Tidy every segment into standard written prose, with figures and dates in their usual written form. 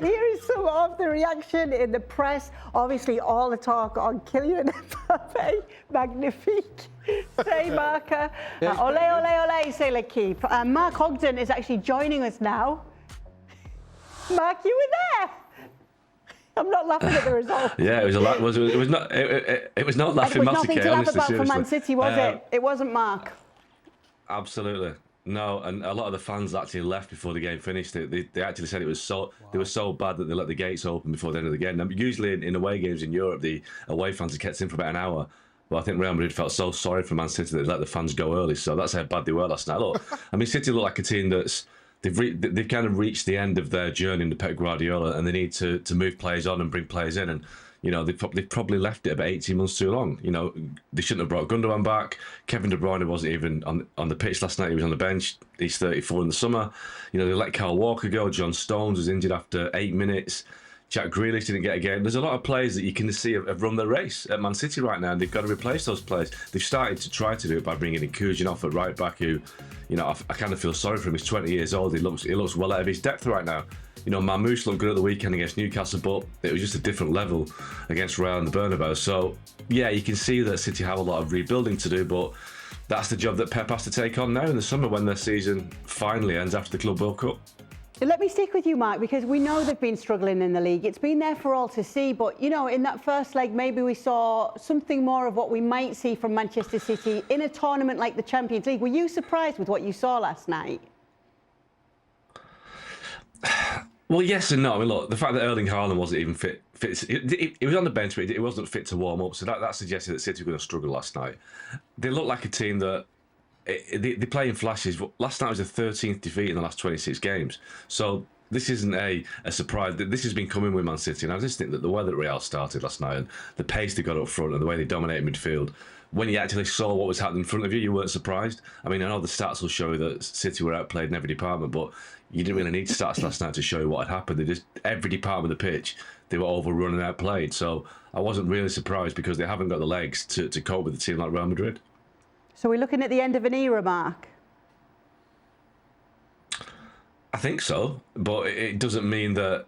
here is some of the reaction in the press. Obviously, all the talk on Kylian Mbappe. Magnifique. Say, Marca. Ole, ole, ole, say l'équipe. Mark Ogden is actually joining us now. Mark, you were there. I'm not laughing at the result. Yeah, it was not laughing. It was nothing to laugh about for Man City, was it? It wasn't, Mark. Absolutely. No, and a lot of the fans actually left before the game finished. They actually said it was they were so bad that they let the gates open before the end of the game. Now, usually in away games in Europe, the away fans are kept in for about an hour. But I think Real Madrid felt so sorry for Man City that they let the fans go early. So that's how bad they were last night. Look, I mean, City look like a team that's they've kind of reached the end of their journey under Pep Guardiola, and they need to move players on and bring players in. And you know, they've probably left it about 18 months too long. You know, they shouldn't have brought Gundogan back. Kevin De Bruyne wasn't even on the pitch last night. He was on the bench. He's 34 in the summer. You know, they let Kyle Walker go. John Stones was injured after 8 minutes. Jack Grealish didn't get a game. There's a lot of players that you can see have run their race at Man City right now, and they've got to replace those players. They've started to try to do it by bringing in Kujin off at right back, who, you know, I kind of feel sorry for him. He's 20 years old. He looks well out of his depth right now. You know, Marmoush looked good at the weekend against Newcastle, but it was just a different level against Real and the Bernabeu. So, yeah, you can see that City have a lot of rebuilding to do, but that's the job that Pep has to take on now in the summer when their season finally ends after the Club World Cup. Let me stick with you, Mark, because we know they've been struggling in the league. It's been there for all to see, but, you know, in that first leg, maybe we saw something more of what we might see from Manchester City in a tournament like the Champions League. Were you surprised with what you saw last night? Well, yes and no. I mean, look, the fact that Erling Haaland wasn't even fit he was on the bench, but he wasn't fit to warm up, so that suggested that City were going to struggle last night. They look like a team that they play in flashes. Last night was the 13th defeat in the last 26 games. So this isn't a surprise. This has been coming with Man City. And I just think that the way that Real started last night and the pace they got up front and the way they dominated midfield, when you actually saw what was happening in front of you, you weren't surprised. I mean, I know the stats will show you that City were outplayed in every department, but you didn't really need stats last night to show you what had happened. Every department of the pitch, they were overrun and outplayed. So I wasn't really surprised because they haven't got the legs to cope with a team like Real Madrid. So we're looking at the end of an era, Mark? I think so, but it doesn't mean that,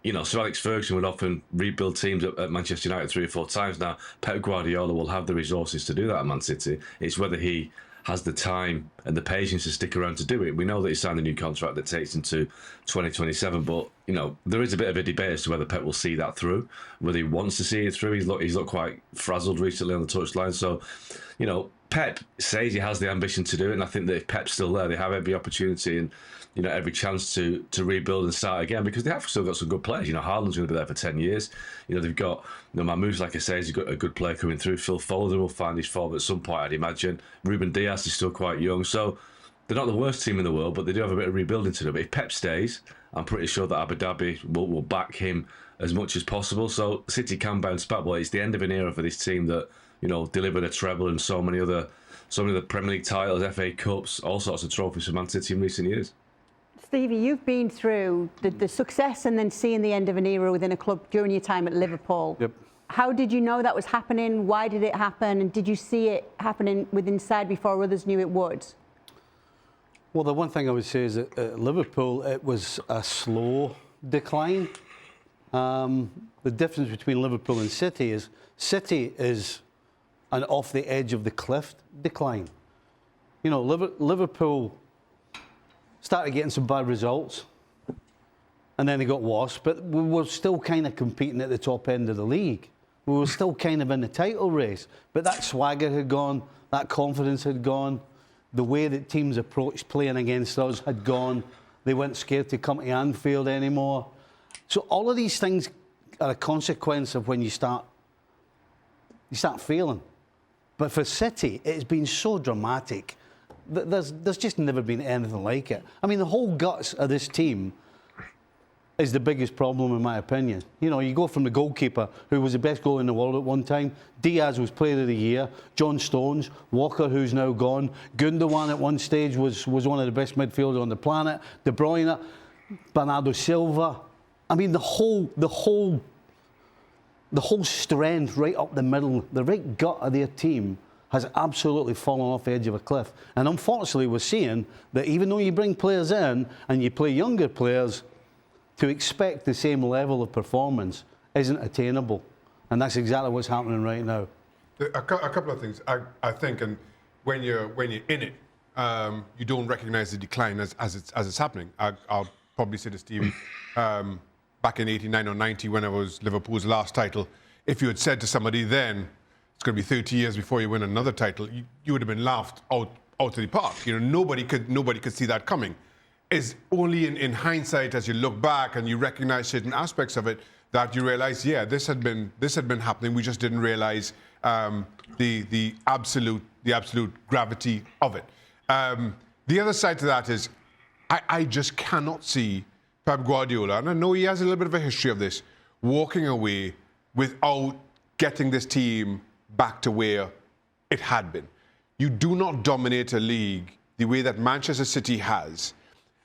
you know, Sir Alex Ferguson would often rebuild teams at Manchester United 3 or 4 times now. Pep Guardiola will have the resources to do that at Man City. It's whether he has the time and the patience to stick around to do it. We know that he signed a new contract that takes him to 2027, but, you know, there is a bit of a debate as to whether Pep will see that through, whether he wants to see it through. He's looked quite frazzled recently on the touchline. So, you know, Pep says he has the ambition to do it, and I think that if Pep's still there, they have every opportunity and, you know, every chance to rebuild and start again, because they have still got some good players. You know, Haaland's going to be there for 10 years. You know, they've got, you know, Marmoush, like I say, he's got a good player coming through. Phil Foden will find his form at some point, I'd imagine. Ruben Dias is still quite young. So they're not the worst team in the world, but they do have a bit of rebuilding to do. But if Pep stays, I'm pretty sure that Abu Dhabi will back him as much as possible. So City can bounce back, but it's the end of an era for this team that, you know, delivered a treble and so many other Premier League titles, FA Cups, all sorts of trophies for Man City in recent years. Stevie, you've been through the success and then seeing the end of an era within a club during your time at Liverpool. Yep. How did you know that was happening? Why did it happen? And did you see it happening within inside before others knew it would? Well, the one thing I would say is that at Liverpool, it was a slow decline. The difference between Liverpool and City is an off the edge of the cliff decline. You know, Liverpool started getting some bad results, and then they got worse, but we were still kind of competing at the top end of the league. We were still kind of in the title race, but that swagger had gone, that confidence had gone, the way that teams approached playing against us had gone. They weren't scared to come to Anfield anymore. So all of these things are a consequence of when you start failing. But for City, it's been so dramatic. There's just never been anything like it. I mean, the whole guts of this team is the biggest problem, in my opinion. You know, you go from the goalkeeper, who was the best goalie in the world at one time. Diaz was Player of the Year. John Stones, Walker, who's now gone. Gundogan at one stage was one of the best midfielders on the planet. De Bruyne, Bernardo Silva. I mean, the whole strength right up the middle, the right gut of their team has absolutely fallen off the edge of a cliff. And unfortunately, we're seeing that even though you bring players in and you play younger players, to expect the same level of performance isn't attainable. And that's exactly what's happening right now. A couple of things. I think, and when you're in it, you don't recognise the decline as it's happening. I'll probably say to Stevie, back in '89 or '90, when it was Liverpool's last title, if you had said to somebody then, it's going to be 30 years before you win another title, you would have been laughed out of the park. You know, nobody could see that coming. It's only in hindsight, as you look back and you recognise certain aspects of it, that you realise, yeah, this had been happening. We just didn't realise the absolute gravity of it. The other side to that is, I just cannot see Pep Guardiola, and I know he has a little bit of a history of this, walking away without getting this team back to where it had been. You do not dominate a league the way that Manchester City has,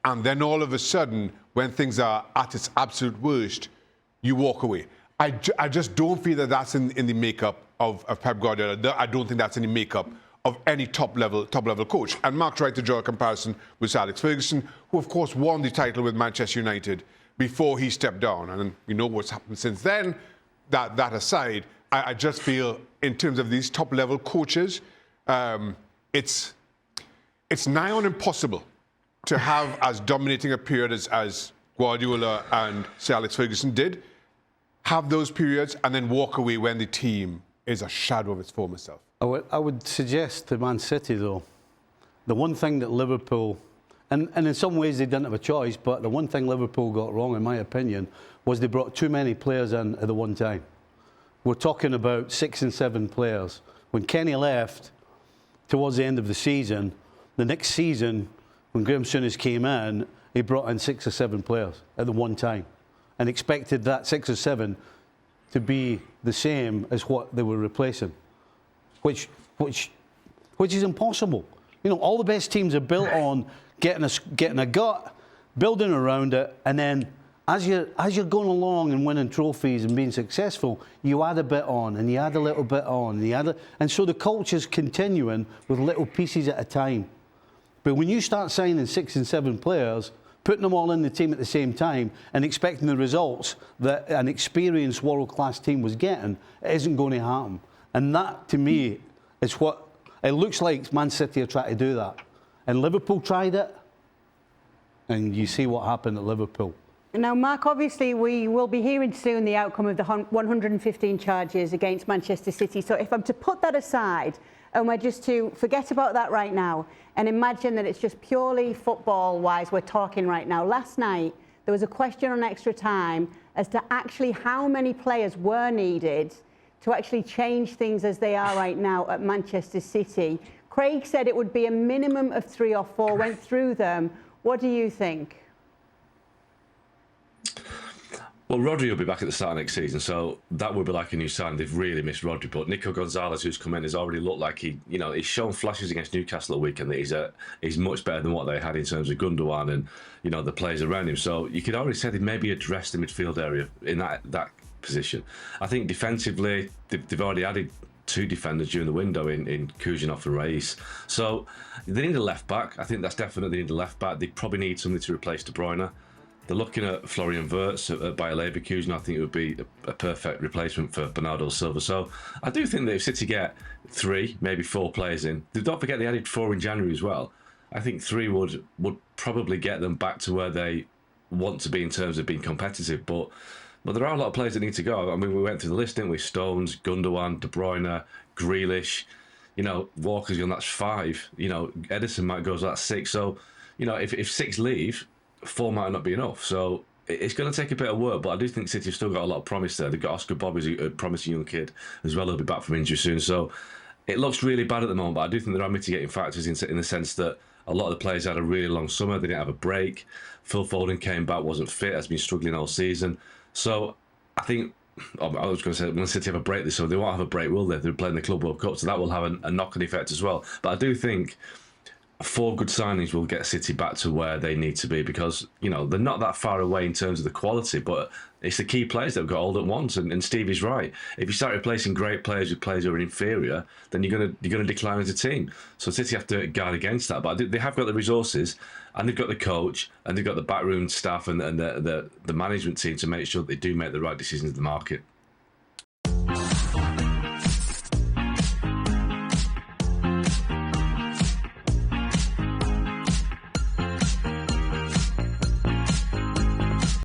and then all of a sudden, when things are at its absolute worst, you walk away. I just don't feel that that's in the makeup of Pep Guardiola. I don't think that's in the makeup of any top level coach. And Mark's right to draw a comparison with Sir Alex Ferguson, who of course won the title with Manchester United before he stepped down. And we know what's happened since then. That aside, I just feel in terms of these top level coaches, it's nigh on impossible to have as dominating a period as Guardiola and Sir Alex Ferguson did, have those periods and then walk away when the team is a shadow of its former self. I would suggest to Man City, though, the one thing that Liverpool, and in some ways they didn't have a choice, but the one thing Liverpool got wrong, in my opinion, was they brought too many players in at the one time. We're talking about 6 and 7 players. When Kenny left towards the end of the season, the next season, when Graham Souness came in, he brought in 6 or 7 players at the one time and expected that 6 or 7 to be the same as what they were replacing, which is impossible. You know, all the best teams are built on getting a gut, building around it, and then as you're going along and winning trophies and being successful, you add a bit on, and you add a little bit on, and so the culture's continuing with little pieces at a time. But when you start signing 6 and 7 players, putting them all in the team at the same time and expecting the results that an experienced world-class team was getting, it isn't going to happen. And that, to me, is what it looks like Man City are trying to do that. And Liverpool tried it, and you see what happened at Liverpool. Now, Mark, obviously we will be hearing soon the outcome of the 115 charges against Manchester City. So if I'm to put that aside, and we're just to forget about that right now and imagine that it's just purely football-wise we're talking right now. Last night, there was a question on Extra Time as to actually how many players were needed to actually change things as they are right now at Manchester City. Craig said it would be a minimum of 3 or 4, went through them. What do you think? Well, Rodri will be back at the start of next season, so that would be like a new sign. They've really missed Rodri, but Nico Gonzalez, who's come in, has already looked like he's shown flashes against Newcastle at weekend that he's much better than what they had in terms of Gundogan and the players around him. So you could already say they maybe addressed the midfield area in that position. I think defensively they've already added 2 defenders during the window in Kujanov and Reis. So they need a left back. I think that's definitely they need a left back. They probably need somebody to replace De Bruyne. They're looking at Florian Wirtz at Bayer Leverkusen. I think it would be a perfect replacement for Bernardo Silva. So I do think that if City get 3, maybe 4 players in, don't forget they added 4 in January as well. I think 3 would probably get them back to where they want to be in terms of being competitive. But there are a lot of players that need to go. I mean, we went through the list, didn't we? Stones, Gundogan, De Bruyne, Grealish. Walker's gone, that's 5. Edison might go, so that's 6. So, if 6 leave, 4 might not be enough. So it's going to take a bit of work, but I do think City have still got a lot of promise there. They've got Oscar Bob, who's a promising young kid as well. He'll be back from injury soon. So it looks really bad at the moment, but I do think there are mitigating factors in the sense that a lot of the players had a really long summer. They didn't have a break. Phil Foden came back, wasn't fit, has been struggling all season. So I think, I was going to say, when City have a break this summer, they won't have a break, will they? They're playing the Club World Cup, so that will have a knock-on effect as well. But I do think 4 good signings will get City back to where they need to be, because they're not that far away in terms of the quality, but it's the key players that have got old at once. And Stevie's right. If you start replacing great players with players who are inferior, then you're gonna decline as a team. So City have to guard against that. But they have got the resources, and they've got the coach, and they've got the backroom staff and the management team to make sure that they do make the right decisions in the market.